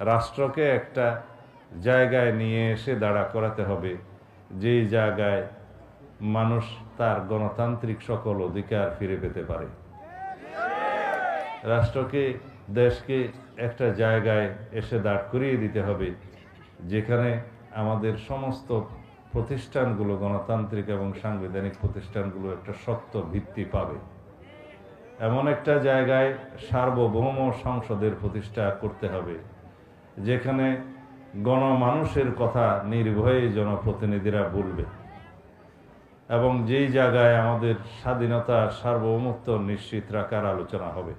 রাষ্ট্রকে একটা জায়গায় নিয়ে এসে দাঁড়া করাতে হবে, যেই জায়গায় মানুষ তার গণতান্ত্রিক সকল অধিকার ফিরে পেতে পারে। রাষ্ট্রকে, দেশকে একটা জায়গায় এসে দাঁড় করিয়ে দিতে হবে যেখানে আমাদের সমস্ত প্রতিষ্ঠানগুলো, গণতান্ত্রিক এবং সাংবিধানিক প্রতিষ্ঠানগুলো একটা শক্ত ভিত্তি পাবে। এমন একটা জায়গায় সার্বভৌম সংসদের প্রতিষ্ঠা করতে হবে যেখানে গণমানুষের কথা নির্ভয়ে জনপ্রতিনিধিরা বলবে, এবং যেই জায়গায় আমাদের স্বাধীনতা, সার্বভৌমত্ব নিশ্চিত রাখার আলোচনা হবে,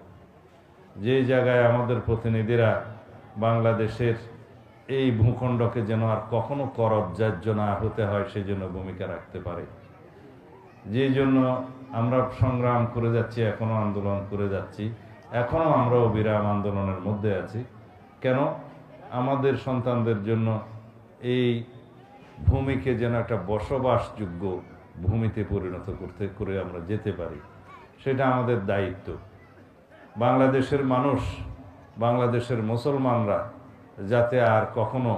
যেই জায়গায় আমাদের প্রতিনিধিরা বাংলাদেশের এই ভূখণ্ডকে যেন আর কখনো করজ্জার্য না হতে হয় সেজন্য ভূমিকা রাখতে পারে। যে জন্য আমরা সংগ্রাম করে যাচ্ছি, এখনো আন্দোলন করে যাচ্ছি, এখনো আমরা অবিরাম আন্দোলনের মধ্যে আছি। কেন? আমাদের সন্তানদের জন্য এই ভূমিকে যেন একটা বসবাসযোগ্য ভূমিতে পরিণত করে আমরা যেতে পারি, সেটা আমাদের দায়িত্ব। বাংলাদেশের মানুষ, বাংলাদেশের মুসলমানরা যাতে আর কখনো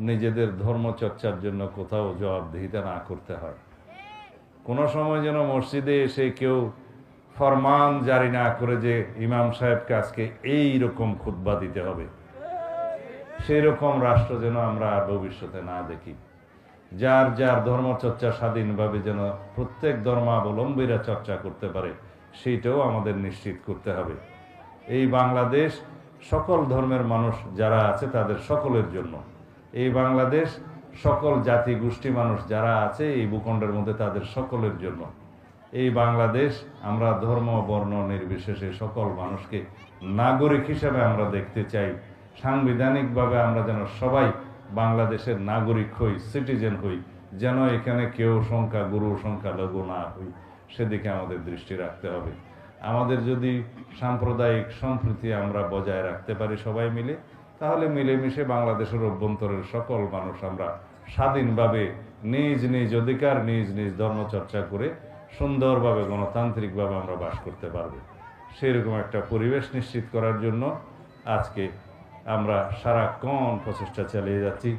নিজেদের ধর্মচর্চার জন্য কোথাও জবাবদিহিতা না করতে হয়। কোনো সময় যেন মসজিদে এসে কেউ ফরমান জারি না করে যে ইমাম সাহেবকে আজকে এই রকম খুতবা দিতে হবে, সেই রকম রাষ্ট্র যেন আমরা আর ভবিষ্যতে না দেখি। যার যার ধর্মচর্চা স্বাধীনভাবে যেন প্রত্যেক ধর্মাবলম্বীরা চর্চা করতে পারে, সেইটাও আমাদের নিশ্চিত করতে হবে। এই বাংলাদেশ সকল ধর্মের মানুষ যারা আছে তাদের সকলের জন্য, এই বাংলাদেশ সকল জাতি গোষ্ঠী মানুষ যারা আছে এই ভূখণ্ডের মধ্যে তাদের সকলের জন্য। এই বাংলাদেশ আমরা ধর্ম বর্ণ নির্বিশেষে সকল মানুষকে নাগরিক হিসেবে আমরা দেখতে চাই। সাংবিধানিকভাবে আমরা যেন সবাই বাংলাদেশের নাগরিক হই, সিটিজেন হই, যেন এখানে কেউ সংখ্যাগুরু সংখ্যালঘু না হই, সেদিকে আমাদের দৃষ্টি রাখতে হবে। আমাদের যদি সাম্প্রদায়িক সম্প্রীতি আমরা বজায় রাখতে পারি সবাই মিলে, তাহলে মিলেমিশে বাংলাদেশের অভ্যন্তরের সকল মানুষ আমরা স্বাধীনভাবে নিজ নিজ অধিকার, নিজ নিজ ধর্মচর্চা করে সুন্দরভাবে গণতান্ত্রিকভাবে আমরা বাস করতে পারবো। সেরকম একটা পরিবেশ নিশ্চিত করার জন্য আজকে আমরা সারাক্ষণ প্রচেষ্টা চালিয়ে যাচ্ছি।